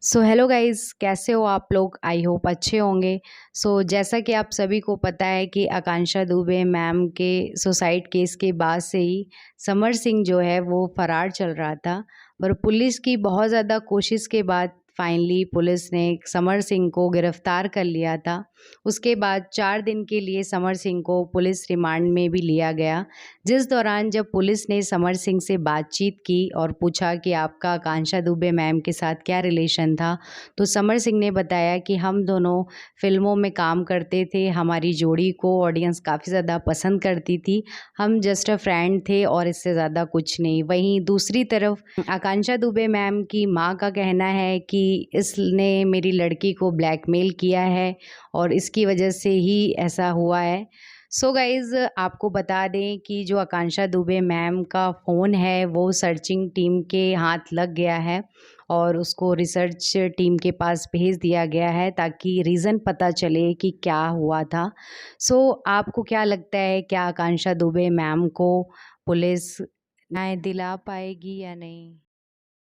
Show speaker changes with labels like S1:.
S1: So hello guys, कैसे हो आप लोग? आई होप अच्छे होंगे। जैसा कि आप सभी को पता है कि आकांक्षा दुबे मैम के सुसाइड केस के बाद से ही समर सिंह जो है वो फरार चल रहा था। पर पुलिस की बहुत ज़्यादा कोशिश के बाद फाइनली पुलिस ने समर सिंह को गिरफ्तार कर लिया था। उसके बाद 4 दिन के लिए समर सिंह को पुलिस रिमांड में भी लिया गया, जिस दौरान जब पुलिस ने समर सिंह से बातचीत की और पूछा कि आपका आकांक्षा दुबे मैम के साथ क्या रिलेशन था, तो समर सिंह ने बताया कि हम दोनों फ़िल्मों में काम करते थे, हमारी जोड़ी को ऑडियंस काफ़ी ज़्यादा पसंद करती थी, हम जस्ट अ फ्रेंड थे और इससे ज़्यादा कुछ नहीं। वहीं दूसरी तरफ आकांक्षा दुबे मैम की माँ का कहना है कि इसने मेरी लड़की को ब्लैकमेल किया है और इसकी वजह से ही ऐसा हुआ है। गाइज़, आपको बता दें कि जो आकांक्षा दुबे मैम का फ़ोन है वो सर्चिंग टीम के हाथ लग गया है और उसको रिसर्च टीम के पास भेज दिया गया है ताकि रीज़न पता चले कि क्या हुआ था। आपको क्या लगता है, क्या आकांक्षा दुबे मैम को पुलिस न्याय दिला पाएगी या नहीं?